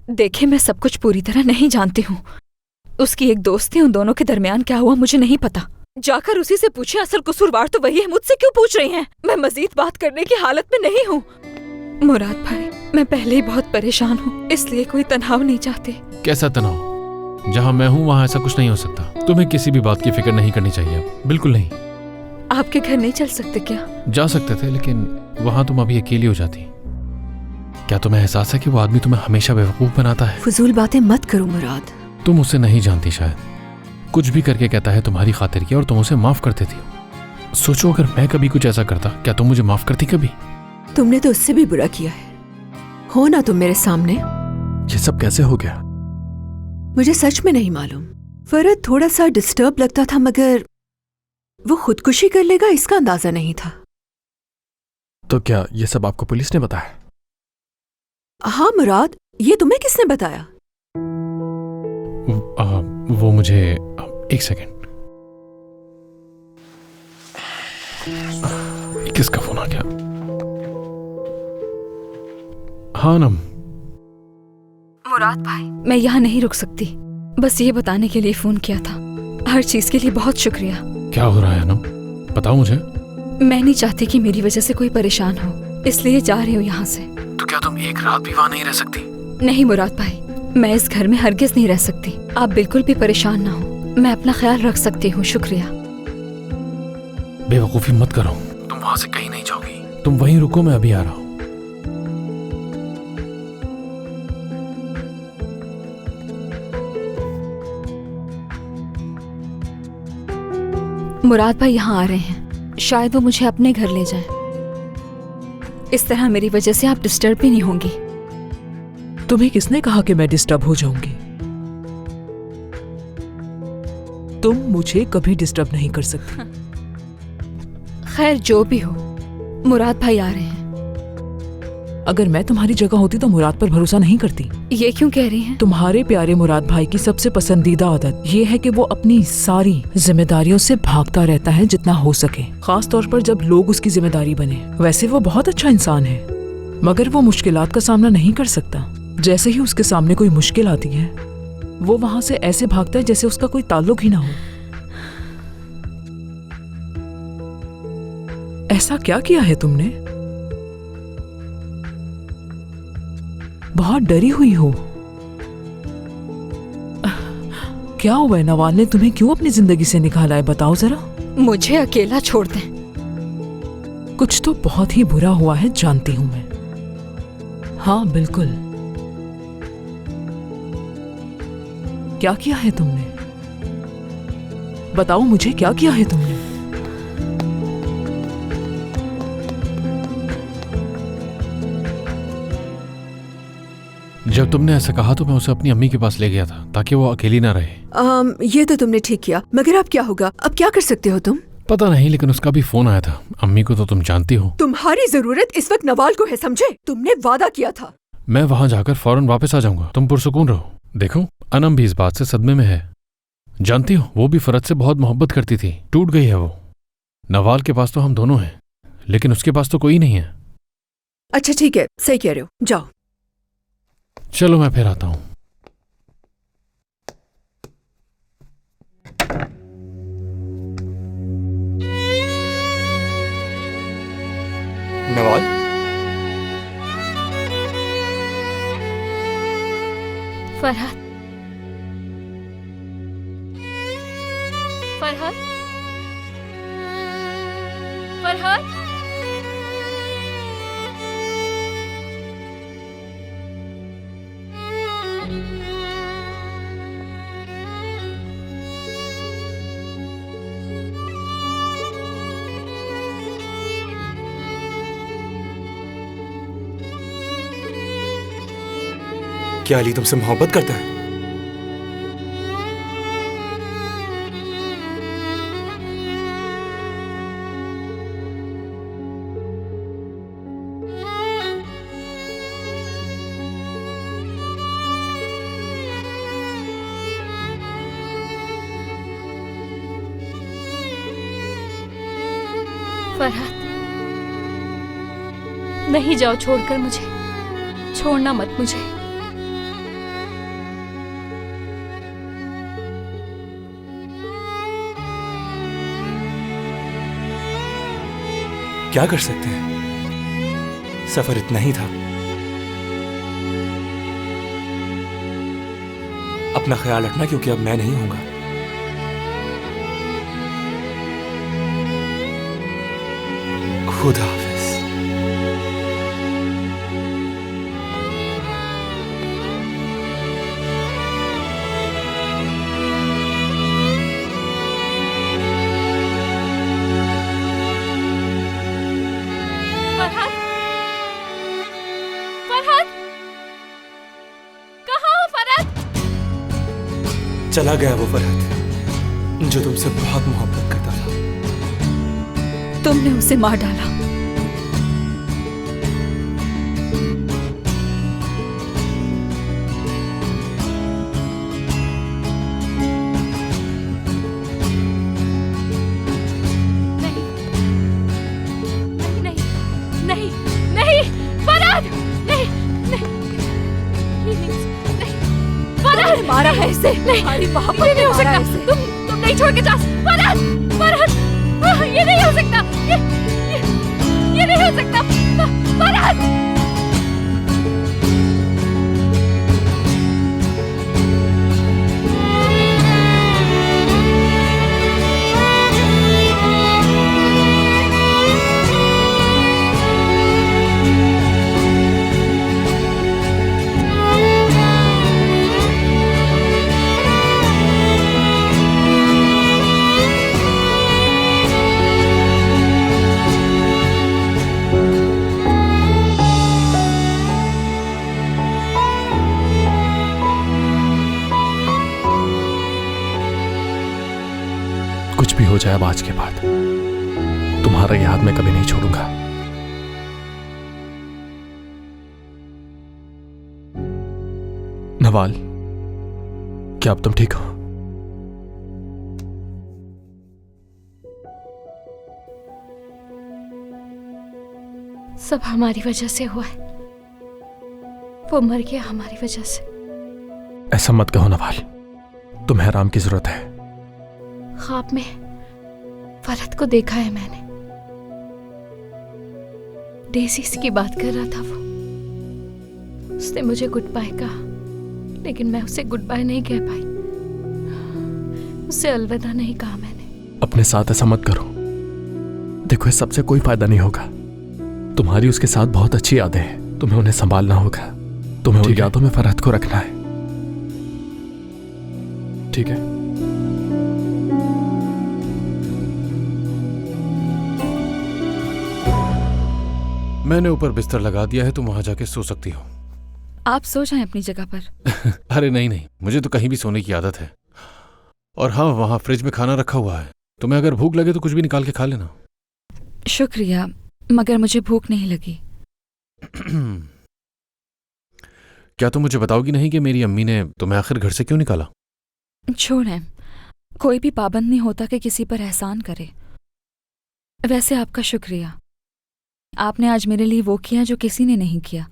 देखे, मैं सब कुछ पूरी तरह नहीं जानती हूँ। उसकी एक दोस्त थी, उन दोनों के दरमियान क्या हुआ मुझे नहीं पता। जाकर उसी से पूछे, असल कसूरवार तो वही है, मुझसे क्यों पूछ रही हैं? मैं मजीद बात करने की हालत में नहीं हूँ। मुराद भाई, मैं पहले ही बहुत परेशान हूँ, इसलिए कोई तनाव नहीं चाहती। कैसा तनाव? जहाँ मैं हूँ वहाँ ऐसा कुछ नहीं हो सकता। तुम्हें किसी भी बात की फिक्र नहीं करनी चाहिए, बिल्कुल नहीं। आपके घर नहीं चल सकते क्या? जा सकते थे, लेकिन वहाँ तुम अभी अकेली हो जाती। क्या तुम्हें एहसास है कि वो आदमी तुम्हें हमेशा बेवकूफ बनाता है? फजूल बातें मत करो मुराद। तुम उसे नहीं जानती शायद। कुछ भी करके कहता है तुम्हारी खातिर की, और तुम उसे माफ कर देती हो। सोचो, अगर मैं कभी कुछ ऐसा करता, क्या तुम मुझे माफ करती कभी? तुमने तो उससे भी बुरा किया है। हो ना तुम मेरे सामने। ये सब कैसे हो गया? मुझे सच में नहीं मालूम। फरहद थोड़ा सा डिस्टर्ब लगता था, मगर वो खुदकुशी कर लेगा इसका अंदाजा नहीं था। तो क्या ये सब आपको पुलिस ने बताया? हाँ मुराद, ये तुम्हें किसने बताया? वो मुझे एक सेकंड। किसका फोन आ गया? हाँ नम। मुराद भाई, मैं यहाँ नहीं रुक सकती। बस ये बताने के लिए फोन किया था। हर चीज के लिए बहुत शुक्रिया। क्या हो रहा है नम? बताओ मुझे। मैं नहीं चाहती कि मेरी वजह से कोई परेशान हो, इसलिए जा रही हूँ यहाँ से। तो क्या तुम एक रात भी वहाँ नहीं रह सकती? नहीं मुराद भाई, मैं इस घर में हरगिज नहीं रह सकती। आप बिल्कुल भी परेशान ना हो, मैं अपना ख्याल रख सकती हूँ। शुक्रिया। बेवकूफी मत करो, तुम वहाँ से कहीं नहीं जाओगी। तुम वहीं रुको, मैं अभी आ रहा हूँ। मुराद भाई यहाँ आ रहे हैं, शायद वो मुझे अपने घर ले जाएं। इस तरह मेरी वजह से आप डिस्टर्ब भी नहीं होंगी। तुम्हें किसने कहा कि मैं डिस्टर्ब हो जाऊंगी? तुम मुझे कभी डिस्टर्ब नहीं कर सकती। खैर जो भी हो, मुराद भाई आ रहे हैं। अगर मैं तुम्हारी जगह होती तो मुराद पर भरोसा नहीं करती। ये क्यों कह रही हैं? तुम्हारे प्यारे मुराद भाई की सबसे पसंदीदा आदत ये है कि वो अपनी सारी जिम्मेदारियों से भागता रहता है जितना हो सके, खास तौर पर जब लोग उसकी जिम्मेदारी बने। वैसे वो बहुत अच्छा इंसान है, मगर वो मुश्किलात का सामना नहीं कर सकता। जैसे ही उसके सामने कोई मुश्किल आती है, वो वहां से ऐसे भागता है जैसे उसका कोई ताल्लुक ही ना हो। ऐसा क्या किया है तुमने? बहुत डरी हुई हो। क्या हुआ है? नवाल ने तुम्हें क्यों अपनी जिंदगी से निकाला है? बताओ जरा। मुझे अकेला छोड़ दें। कुछ तो बहुत ही बुरा हुआ है, जानती हूं मैं। हाँ बिल्कुल। क्या किया है तुमने? बताओ मुझे, क्या किया है तुमने? जब तुमने ऐसा कहा तो मैं उसे अपनी अम्मी के पास ले गया था ताकि वो अकेली ना रहे। ये तो तुमने ठीक किया, मगर अब क्या होगा? अब क्या कर सकते हो तुम? पता नहीं, लेकिन उसका भी फोन आया था। अम्मी को तो तुम जानती हो। तुम्हारी जरूरत इस वक्त नवाल को है, समझे? तुमने वादा किया था। मैं वहां जाकर फौरन वापस आ जाऊंगा, तुम पुरसुकून रहो। देखो, अनम भी इस बात से सदमे में है। जानती हो, वो भी फरद से बहुत मोहब्बत करती थी, टूट गई है वो। नवाल के पास तो हम दोनों हैं, लेकिन उसके पास तो कोई नहीं है। अच्छा ठीक है, सही कह रहे हो, जाओ। चलो मैं फिर आता हूँ। नवाल, फरहद, फरहद, फरहद। क्या अली तुमसे मोहब्बत करता है? नहीं जाओ छोड़कर मुझे, छोड़ना मत मुझे। क्या कर सकते हैं, सफर इतना ही था। अपना ख्याल रखना, क्योंकि अब मैं नहीं हूंगा। खुदा हाफिज। फरहत, फरहत, कहाँ हो फरहत? चला गया वो फरहत जो तुमसे बहुत मोहब्बत करता था। तुमने उसे मार डाला। नहीं, नहीं, फरहत, नहीं, नहीं, नहीं, फरहत, मारा है इसे। नहीं, हमारी मोहब्बत ये नहीं हो ने मारा सकता। है इसे। तुम नहीं छोड़ के जा। फरहत, फरहत, ये नहीं हो सकता। ये नहीं हो सकता। फरहत, कुछ भी हो जाए अब आज के बाद तुम्हारा ये हाथ मैं कभी नहीं छोड़ूंगा। नवाल, क्या अब तुम ठीक हो? सब हमारी वजह से हुआ है। वो मर गया हमारी वजह से। ऐसा मत कहो नवाल, तुम्हें आराम की जरूरत है। ख्वाब में फरहत को देखा है मैंने। डेज़ी की बात कर रहा था वो। उसने मुझे गुड बाय कहा, लेकिन मैं उसे गुड बाय नहीं कह पाई। उसे अलविदा नहीं कहा मैंने। अपने साथ ऐसा मत करो। देखो, इस सबसे कोई फायदा नहीं होगा। तुम्हारी उसके साथ बहुत अच्छी यादें हैं, तुम्हें उन्हें संभालना होगा। तुम्हें उन यादों में फरहत को रखना है, ठीक है? मैंने ऊपर बिस्तर लगा दिया है, तुम वहां जाके सो सकती हो। आप सो जाएं अपनी जगह पर। अरे नहीं नहीं, मुझे तो कहीं भी सोने की आदत है। और हाँ, वहां फ्रिज में खाना रखा हुआ है, तुम्हें अगर भूख लगे तो कुछ भी निकाल के खा लेना। शुक्रिया, मगर मुझे भूख नहीं लगी। क्या तुम मुझे बताओगी नहीं कि मेरी अम्मी ने तुम्हें आखिर घर से क्यों निकाला? छोड़ें, कोई भी पाबंद नहीं होता कि किसी पर एहसान करे। वैसे आपका शुक्रिया, आपने आज मेरे लिए वो किया जो किसी ने नहीं किया।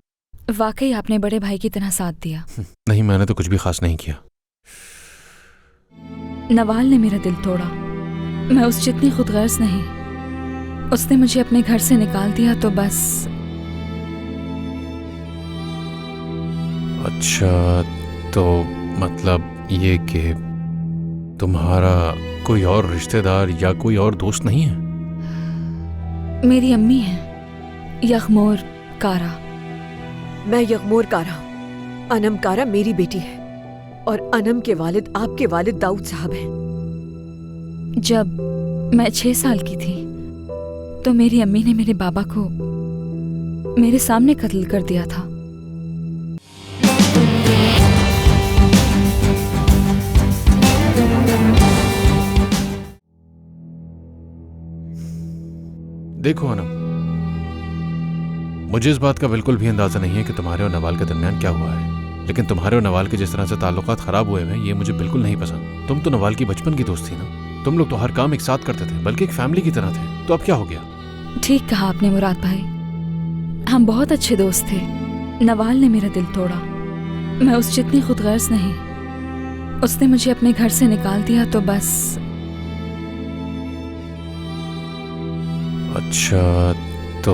वाकई आपने बड़े भाई की तरह साथ दिया। नहीं, मैंने तो कुछ भी खास नहीं किया। नवाल ने मेरा दिल तोड़ा। मैं उस जितनी खुदगर्ज नहीं। उसने मुझे अपने घर से निकाल दिया तो बस। अच्छा, तो मतलब ये कि तुम्हारा कोई और रिश्तेदार या कोई और दोस्त नहीं है? मेरी अम्मी है, यगमोर कारा। मैं यगमोर कारा हूँ। अनम कारा मेरी बेटी है और अनम के वालिद आपके वालिद दाऊद साहब हैं। जब मैं 6 साल की थी तो मेरी अम्मी ने मेरे बाबा को मेरे सामने कत्ल कर दिया था। देखो अनम, मुझे इस बात का बिल्कुल भी अंदाजा नहीं है कि तुम्हारे और नवाल के दरमियान क्या हुआ है, लेकिन तुम्हारे और नवाल के जिस तरह से ताल्लुकात खराब हुए हैं ये मुझे बिल्कुल नहीं पसंद। तुम तो नवाल की बचपन की दोस्त थी ना, तुम लोग तो हर काम एक साथ करते थे, बल्कि एक फैमिली की तरह थे। तो अब क्या हो गया? ठीक कहा आपने मुराद भाई। हम बहुत अच्छे दोस्त थे। नवाल ने मेरा दिल तोड़ा। मैं उस जितनी खुदगर्ज नहीं। उसने मुझे अपने घर से निकाल दिया तो बस। अच्छा, तो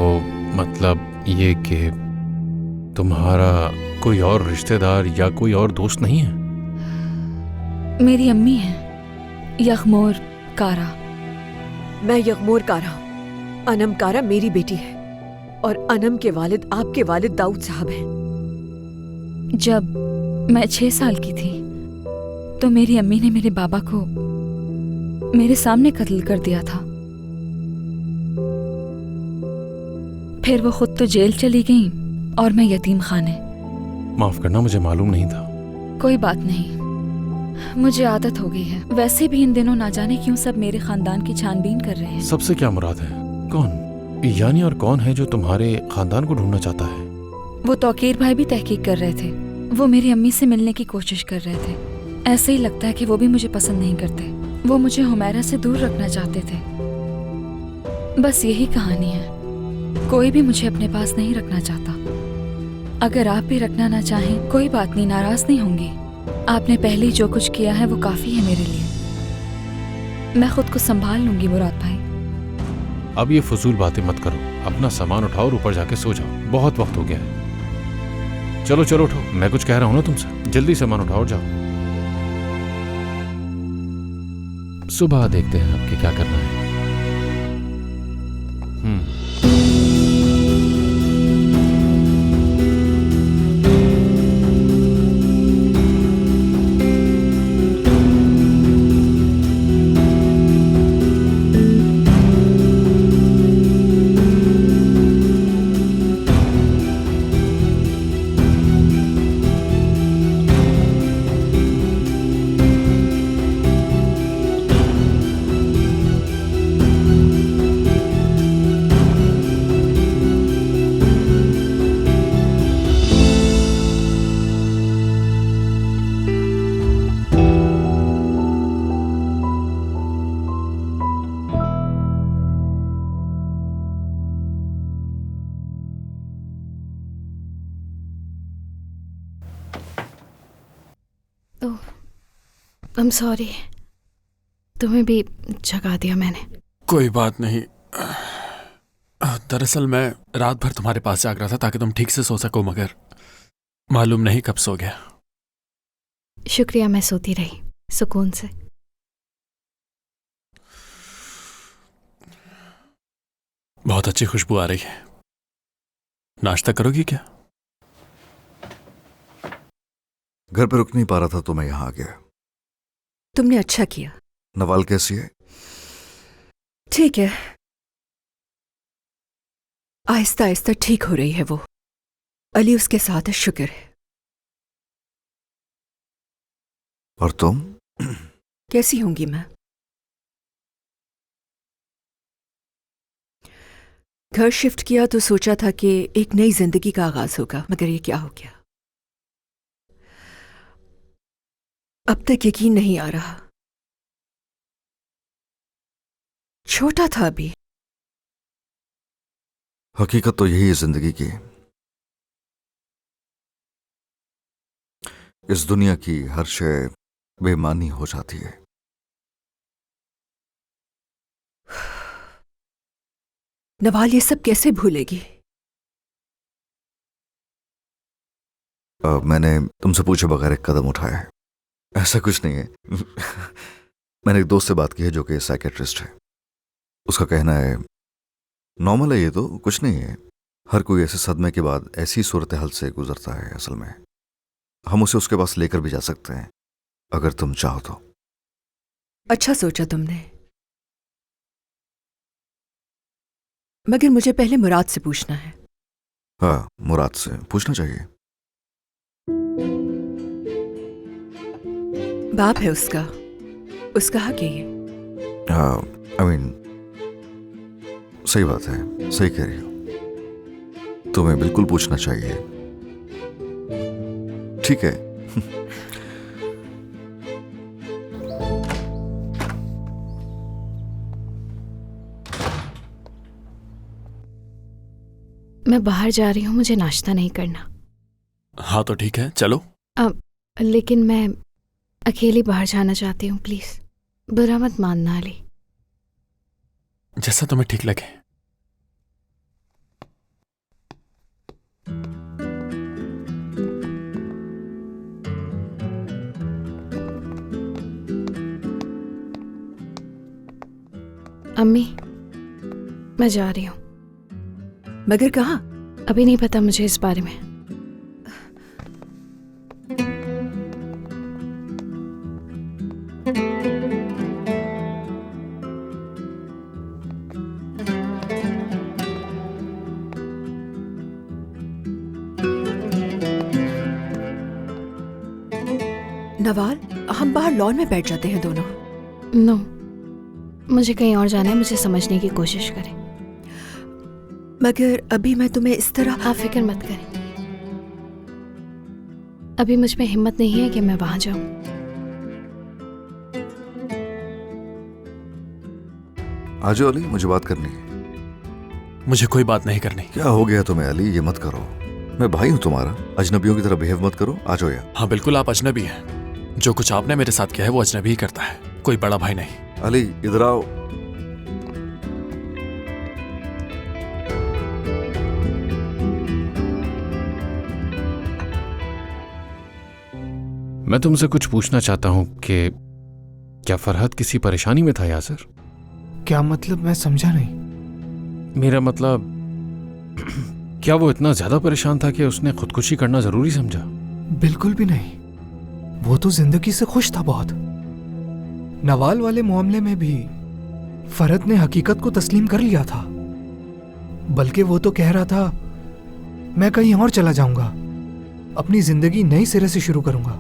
मतलब ये कि तुम्हारा कोई और रिश्तेदार या कोई और दोस्त नहीं है? मेरी अम्मी है, यगमोर कारा। मैं यगमोर कारा हूँ। अनम कारा मेरी बेटी है और अनम के वालिद आपके वालिद दाऊद साहब हैं। जब मैं 6 साल की थी तो मेरी अम्मी ने मेरे बाबा को मेरे सामने कत्ल कर दिया था। फिर वो खुद तो जेल चली गई और मैं यतीम खाने। माफ करना, मुझे मालूम नहीं था। कोई बात नहीं, मुझे आदत हो गई है। वैसे भी इन दिनों ना जाने क्यों सब मेरे खानदान की छानबीन कर रहे हैं। सबसे क्या मुराद है? कौन यानी और कौन है जो तुम्हारे खानदान को ढूंढना चाहता है? वो तौकीर भाई भी तहकीक कर रहे थे। वो मेरी अम्मी से मिलने की कोशिश कर रहे थे। ऐसे ही लगता है कि वो भी मुझे पसंद नहीं करते। वो मुझे हुमैरा से दूर रखना चाहते थे। बस यही कहानी है। कोई भी मुझे अपने पास नहीं रखना चाहता। अगर आप भी रखना ना चाहें, कोई बात नहीं, नाराज नहीं होंगी। आपने पहले ही जो कुछ किया है वो काफी है मेरे लिए। मैं खुद को संभाल लूंगी मुराद भाई। अब ये फजूल बातें मत करो। अपना सामान उठाओ और ऊपर जाके सो जाओ। बहुत वक्त हो गया है। चलो चलो उठो, मैं कुछ कह रहा हूं ना तुमसे। जल्दी सामान उठाओ और जाओ। सुबह देखते हैं आपके क्या करना है। I'm sorry, तुम्हें भी जगा दिया मैंने। कोई बात नहीं। दरअसल मैं रात भर तुम्हारे पास जाग रहा था ताकि तुम ठीक से सो सको, मगर मालूम नहीं कब सो गया। शुक्रिया, मैं सोती रही सुकून से। बहुत अच्छी खुशबू आ रही है। नाश्ता करोगी क्या? घर पे रुक नहीं पा रहा था तो मैं यहां आ गया। तुमने अच्छा किया। नवाल कैसी है? ठीक है, आहिस्ता आहिस्ता ठीक हो रही है वो। अली उसके साथ है, शुक्र है। और तुम? कैसी होंगी मैं? घर शिफ्ट किया तो सोचा था कि एक नई जिंदगी का आगाज होगा, मगर ये क्या हो गया। अब तक यकीन नहीं आ रहा। छोटा था अभी। हकीकत तो यही है जिंदगी की। इस दुनिया की हर शय बेमानी हो जाती है। नवाल ये सब कैसे भूलेगी? मैंने तुमसे पूछे बगैर एक कदम उठाया है। ऐसा कुछ नहीं है। मैंने एक दोस्त से बात की है जो कि साइकेट्रिस्ट है। उसका कहना है नॉर्मल है, ये तो कुछ नहीं है। हर कोई ऐसे सदमे के बाद ऐसी सूरत हाल से गुजरता है। असल में हम उसे उसके पास लेकर भी जा सकते हैं अगर तुम चाहो तो। अच्छा सोचा तुमने, मगर मुझे पहले मुराद से पूछना है। हाँ, मुराद से पूछना चाहिए। बाप है उसका हक है ये। आई मीन सही बात है, सही कह रही हो। तुम्हें बिल्कुल पूछना चाहिए। ठीक है। मैं बाहर जा रही हूँ, मुझे नाश्ता नहीं करना। हाँ तो ठीक है, चलो। लेकिन मैं अकेली बाहर जाना चाहती हूँ, प्लीज बुरा मत मानना अली। जैसा तुम्हें ठीक लगे। अम्मी, मैं जा रही हूँ। मगर कहाँ? अभी नहीं पता मुझे इस बारे में। नवाल, हम बाहर लॉन में बैठ जाते हैं दोनों। नो, मुझे कहीं और जाना है, मुझे समझने की कोशिश करें। मगर अभी मैं तुम्हें इस तरह। आप फिक्र मत करें, अभी मुझ में हिम्मत नहीं है कि मैं वहां जाऊं। आ जाओ अली, मुझे बात करनी है। मुझे कोई बात नहीं करनी। क्या हो गया तुम्हें अली? ये मत करो, मैं भाई हूं तुम्हारा, अजनबियों की तरह बिहेव मत करो। आ जाओ यार। हाँ बिल्कुल, आप अजनबी हैं। जो कुछ आपने मेरे साथ किया है वो अजनबी ही करता है, कोई बड़ा भाई नहीं। अली इधर आओ। मैं तुमसे कुछ पूछना चाहता हूं कि क्या फरहत किसी परेशानी में था यासर? क्या मतलब? मैं समझा नहीं। मेरा मतलब क्या वो इतना ज्यादा परेशान था कि उसने खुदकुशी करना जरूरी समझा? बिल्कुल भी नहीं, वो तो जिंदगी से खुश था बहुत। नवाल वाले मामले में भी फरहत ने हकीकत को तस्लीम कर लिया था, बल्कि वो तो कह रहा था मैं कहीं और चला जाऊंगा, अपनी जिंदगी नई सिरे से शुरू करूंगा।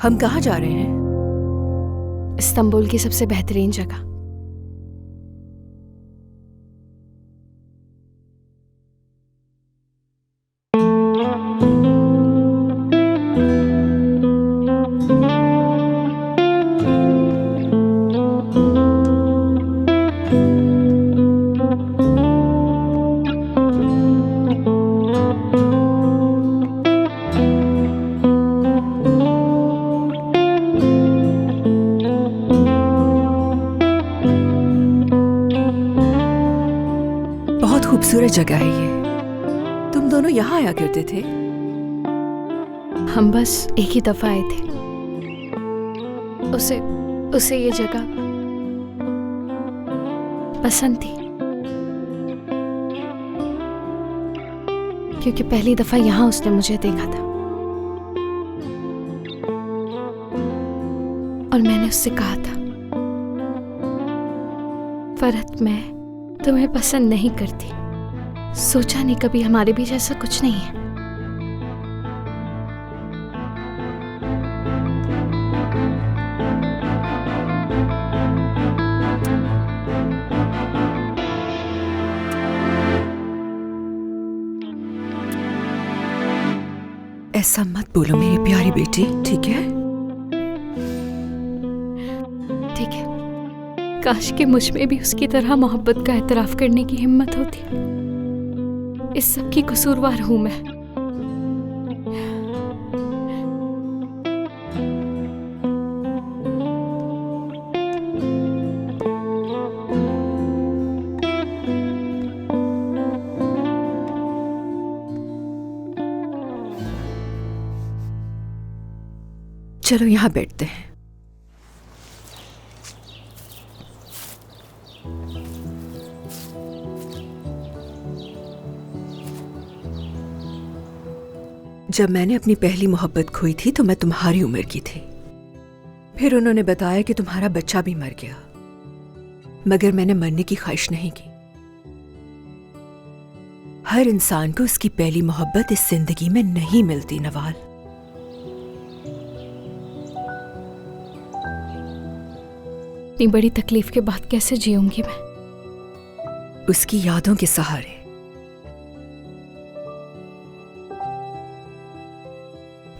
हम कहाँ जा रहे हैं? इस्तांबुल की सबसे बेहतरीन जगह। खूबसूरत जगह है ये। तुम दोनों यहाँ आया करते थे? हम बस एक ही दफा आए थे। उसे ये जगह पसंद थी, क्योंकि पहली दफा यहाँ उसने मुझे देखा था और मैंने उससे कहा था, फरहत मैं तुम्हें पसंद नहीं करती। सोचा नहीं कभी हमारे बीच ऐसा कुछ नहीं है। ऐसा मत बोलो मेरी प्यारी बेटी, ठीक है? ठीक है। काश कि मुझ में भी उसकी तरह मोहब्बत का एतराफ करने की हिम्मत होती। इस सब की कसूरवार हूं मैं। चलो यहाँ बैठते हैं। जब मैंने अपनी पहली मोहब्बत खोई थी तो मैं तुम्हारी उम्र की थी। फिर उन्होंने बताया कि तुम्हारा बच्चा भी मर गया। मगर मैंने मरने की ख्वाहिश नहीं की। हर इंसान को उसकी पहली मोहब्बत इस जिंदगी में नहीं मिलती नवाल। इतनी बड़ी तकलीफ के बाद कैसे जीऊंगी मैं? उसकी यादों के सहारे।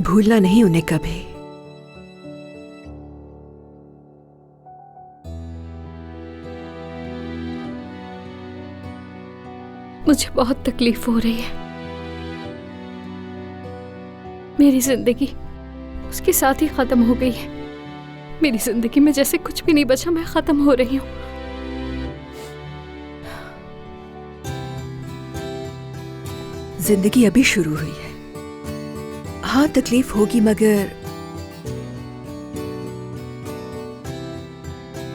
भूलना नहीं उन्हें कभी। मुझे बहुत तकलीफ हो रही है। मेरी जिंदगी उसके साथ ही खत्म हो गई है। मेरी जिंदगी में जैसे कुछ भी नहीं बचा, मैं खत्म हो रही हूँ। जिंदगी अभी शुरू हुई है। हाँ, तकलीफ होगी, मगर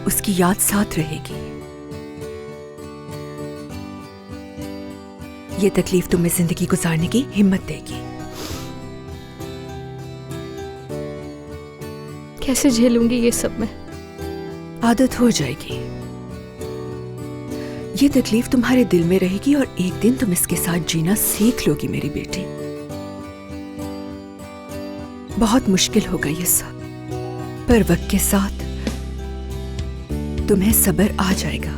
उसकी याद साथ रहेगी। ये तकलीफ तुम्हें जिंदगी गुजारने की हिम्मत देगी। कैसे झेलूंगी ये सब मैं? आदत हो जाएगी। ये तकलीफ तुम्हारे दिल में रहेगी और एक दिन तुम इसके साथ जीना सीख लोगी मेरी बेटी। बहुत मुश्किल होगा ये सब, पर वक्त के साथ तुम्हें सब्र आ जाएगा।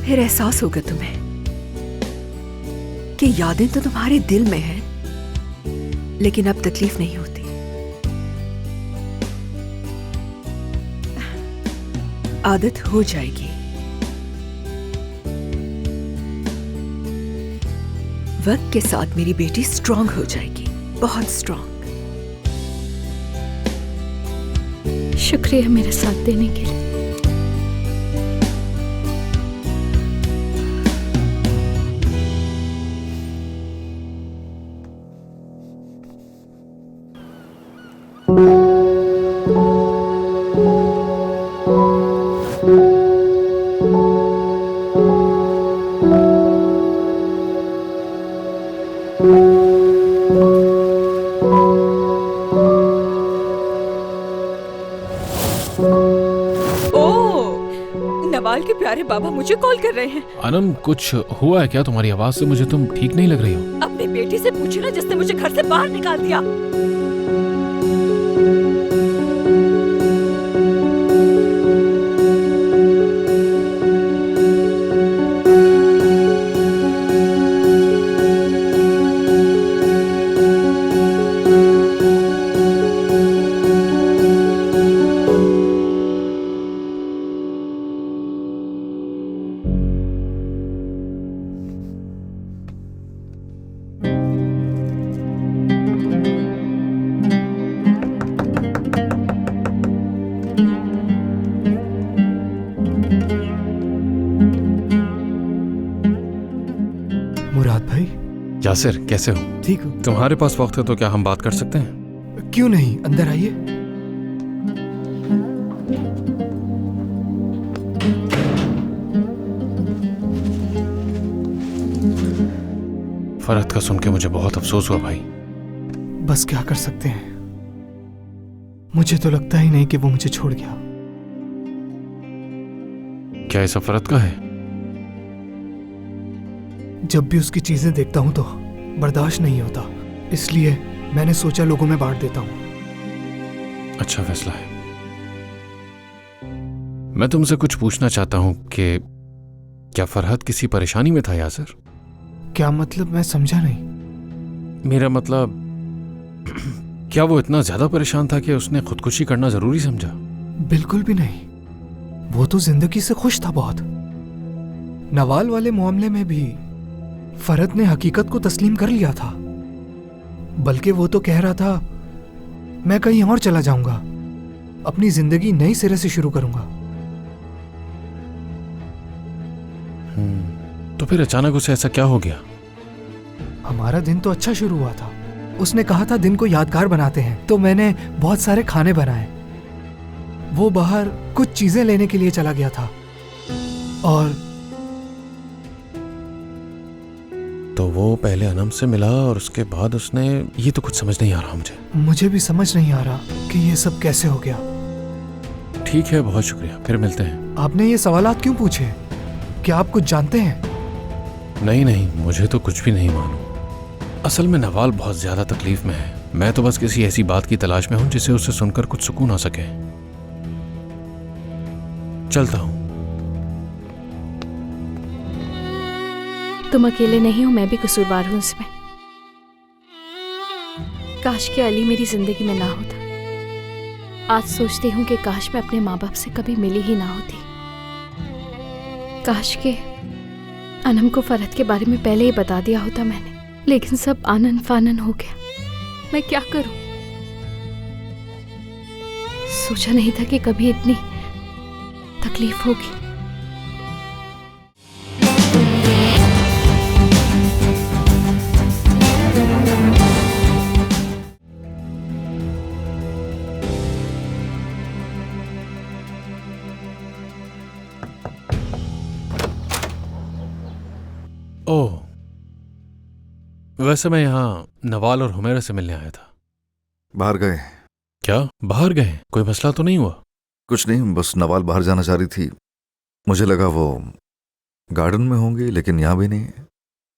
फिर एहसास होगा तुम्हें कि यादें तो तुम्हारे दिल में हैं, लेकिन अब तकलीफ नहीं होती। आदत हो जाएगी। वक्त के साथ मेरी बेटी स्ट्रांग हो जाएगी, बहुत स्ट्रांग। शुक्रिया मेरा साथ देने के लिए। नवाल के प्यारे बाबा मुझे कॉल कर रहे हैं। अनम, कुछ हुआ है क्या? तुम्हारी आवाज से मुझे तुम ठीक नहीं लग रही हो। अपनी बेटी से पूछी ना, जिसने मुझे घर से बाहर निकाल दिया। मुराद भाई। यासिर, कैसे हो? ठीक हो? तुम्हारे पास वक्त है तो क्या हम बात कर सकते हैं? क्यों नहीं, अंदर आइए। फरहत का सुन के मुझे बहुत अफसोस हुआ भाई। बस क्या कर सकते हैं, मुझे तो लगता ही नहीं कि वो मुझे छोड़ गया। क्या ऐसा फरहत का है? जब भी उसकी चीजें देखता हूं तो बर्दाश्त नहीं होता, इसलिए मैंने सोचा लोगों में बांट देता हूं। अच्छा फैसला है। मैं तुमसे कुछ पूछना चाहता हूं कि क्या फरहत किसी परेशानी में था यासिर? क्या मतलब? मैं समझा नहीं। मेरा मतलब क्या वो इतना ज्यादा परेशान था कि उसने खुदकुशी करना जरूरी समझा? बिल्कुल भी नहीं, वो तो जिंदगी से खुश था बहुत। नवाल वाले मामले में भी फरहत ने हकीकत को तस्लीम कर लिया था, बल्कि वो तो कह रहा था मैं कहीं और चला जाऊंगा, अपनी जिंदगी नई सिरे से शुरू करूंगा। तो फिर अचानक उसे ऐसा क्या हो गया? हमारा दिन तो अच्छा शुरू हुआ था। उसने कहा था दिन को यादगार बनाते हैं, तो मैंने बहुत सारे खाने बनाए। वो बाहर कुछ चीजें लेने के लिए चला गया था और तो वो पहले अनम से मिला और उसके बाद उसने, ये तो कुछ समझ नहीं आ रहा मुझे। मुझे भी समझ नहीं आ रहा कि ये सब कैसे हो गया। ठीक है, बहुत शुक्रिया, फिर मिलते हैं। आपने ये सवालात क्यों पूछे? क्या आप कुछ जानते हैं? नहीं नहीं, मुझे तो कुछ भी नहीं मालूम। असल में नवाल बहुत ज्यादा तकलीफ में है। मैं तो बस किसी ऐसी बात की तलाश में हूं जिसे उसे सुनकर कुछ सुकून आ सके। चलता हूं। तुम अकेले नहीं हो, मैं भी कसूरवार हूं इसमें। काश के अली मेरी जिंदगी में ना होता। आज सोचती हूँ कि काश मैं अपने माँ बाप से कभी मिली ही ना होती। काश के अनम को फरहत के बारे में पहले ही बता दिया होता मैंने, लेकिन सब आनन फानन हो गया। मैं क्या करूं? सोचा नहीं था कि कभी इतनी तकलीफ होगी। ओह, वैसे मैं यहाँ नवाल और हुमैरा से मिलने आया था। बाहर गए? क्या बाहर गए? कोई मसला तो नहीं हुआ? कुछ नहीं, बस नवाल बाहर जाना चाह रही थी। मुझे लगा वो गार्डन में होंगे, लेकिन यहाँ भी नहीं है।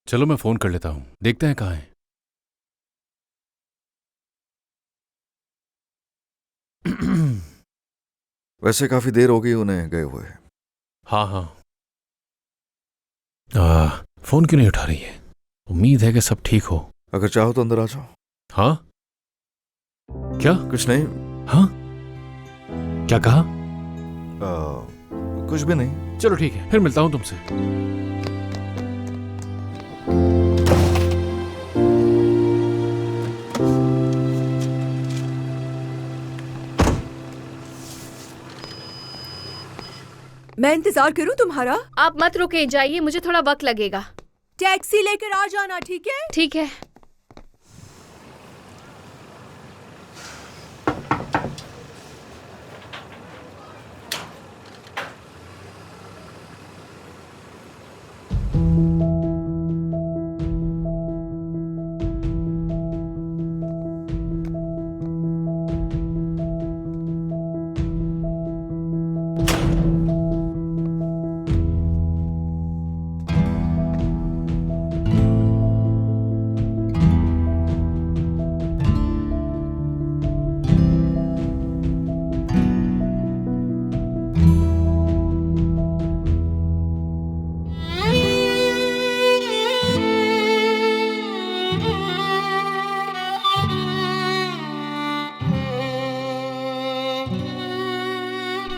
चलो मैं फोन कर लेता हूँ, देखते हैं कहाँ है। वैसे काफी देर हो गई उन्हें गए हुए। हाँ हाँ। फोन क्यों नहीं उठा रही है? उम्मीद है कि सब ठीक हो। अगर चाहो तो अंदर आ जाओ। हाँ? क्या? कुछ नहीं। हाँ? क्या कहा? कुछ भी नहीं। चलो ठीक है, फिर मिलता हूं तुमसे। मैं इंतजार करूं तुम्हारा? आप मत रुके, जाइए, मुझे थोड़ा वक्त लगेगा। टैक्सी लेकर आ जाना, ठीक है? ठीक है।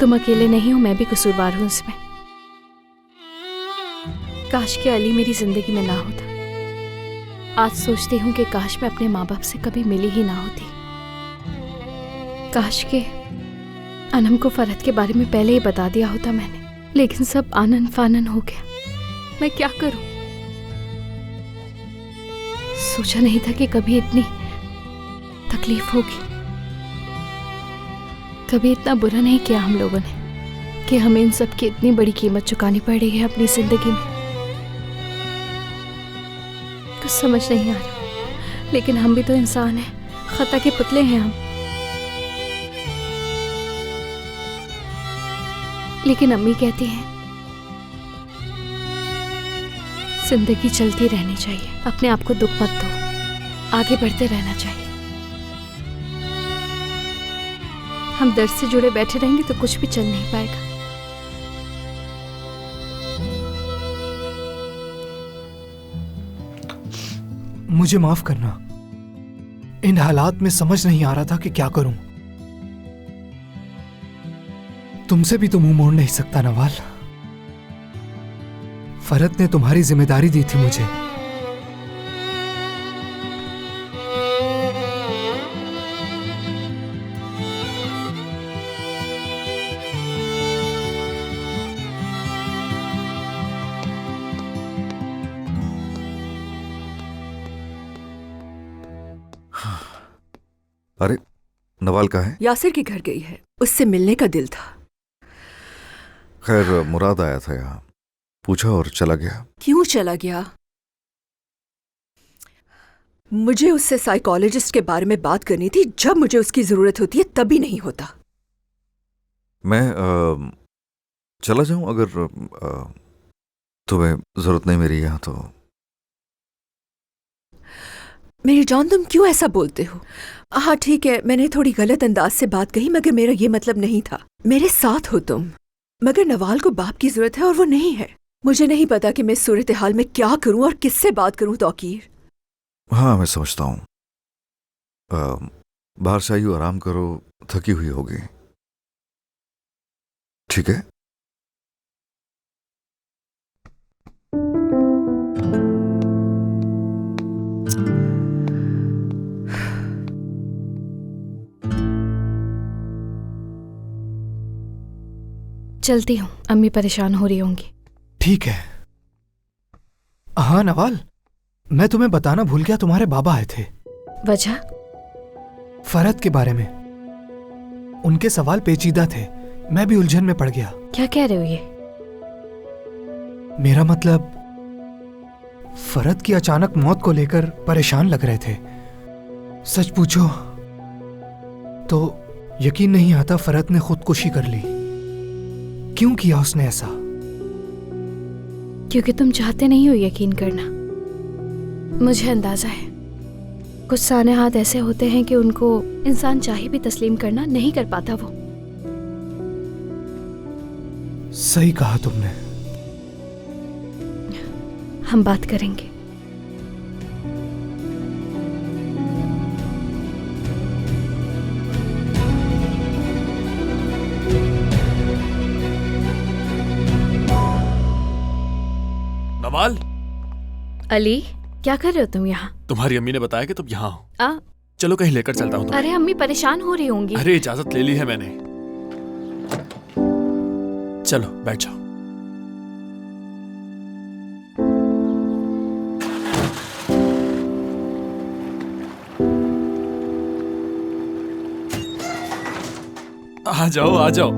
तुम अकेले नहीं हो, मैं भी कसूरवार हूं इसमें। काश के अली मेरी जिंदगी में ना होता। आज सोचती हूँ कि काश मैं अपने माँ बाप से कभी मिली ही ना होती। काश के अनम को फरहत के बारे में पहले ही बता दिया होता मैंने, लेकिन सब आनन फानन हो गया। मैं क्या करूं? सोचा नहीं था कि कभी इतनी तकलीफ होगी। कभी इतना बुरा नहीं किया हम लोगों ने कि हमें इन सब की इतनी बड़ी कीमत चुकानी पड़ रही है अपनी जिंदगी में। कुछ समझ नहीं आ रहा, लेकिन हम भी तो इंसान हैं, खता के पुतले हैं हम। लेकिन अम्मी कहती हैं जिंदगी चलती रहनी चाहिए, अपने आप को दुख मत दो, आगे बढ़ते रहना चाहिए। हम दर्द से जुड़े बैठे रहेंगे तो कुछ भी चल नहीं पाएगा। मुझे माफ करना, इन हालात में समझ नहीं आ रहा था कि क्या करूं। तुमसे भी तो मुंह मोड़ नहीं सकता नवाल। फरहत ने तुम्हारी जिम्मेदारी दी थी मुझे। अरे नवाल कहाँ है? यासिर के घर गई है, उससे मिलने का दिल था। खैर मुराद आया था यहाँ, पूछा और चला गया। क्यों चला गया? मुझे उससे साइकोलॉजिस्ट के बारे में बात करनी थी। जब मुझे उसकी जरूरत होती है तभी नहीं होता। मैं चला जाऊं अगर तुम्हें जरूरत नहीं मेरी यहाँ तो। मेरी जान, तुम क्यों ऐसा बोलते हो? हाँ ठीक है, मैंने थोड़ी गलत अंदाज से बात कही, मगर मेरा ये मतलब नहीं था। मेरे साथ हो तुम, मगर नवाल को बाप की जरूरत है और वो नहीं है। मुझे नहीं पता कि मैं सूरत हाल में क्या करूं और किससे बात करूं। तौकीर, हाँ मैं समझता हूँ। बाहर से आई हो, आराम करो, थकी हुई होगी, ठीक है? चलती हूँ, अम्मी परेशान हो रही होंगी। ठीक है। हाँ नवाल, मैं तुम्हें बताना भूल गया, तुम्हारे बाबा आए थे। वजह? फरहत के बारे में। उनके सवाल पेचीदा थे, मैं भी उलझन में पड़ गया। क्या कह रहे हो ये? मेरा मतलब, फरहत की अचानक मौत को लेकर परेशान लग रहे थे। सच पूछो तो यकीन नहीं आता फरहत ने खुदकुशी कर ली। क्यों किया उसने ऐसा? क्योंकि तुम चाहते नहीं हो यकीन करना। मुझे अंदाजा है, कुछ सानेहात ऐसे होते हैं कि उनको इंसान चाहे भी तस्लीम करना नहीं कर पाता। वो सही कहा तुमने। हम बात करेंगे। नवाल, अली, क्या कर रहे हो तुम यहाँ? तुम्हारी अम्मी ने बताया कि तुम यहाँ हो। आ? चलो कहीं लेकर चलता हूँ तुम्हें। अरे अम्मी परेशान हो रही होंगी। अरे इजाजत ले ली है मैंने। चलो बैठ जाओ। आ जाओ आ जाओ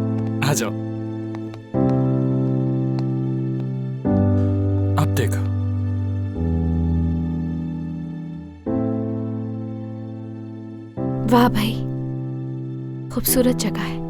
आ जाओ। अब देखो, वाह भाई, खूबसूरत जगह है।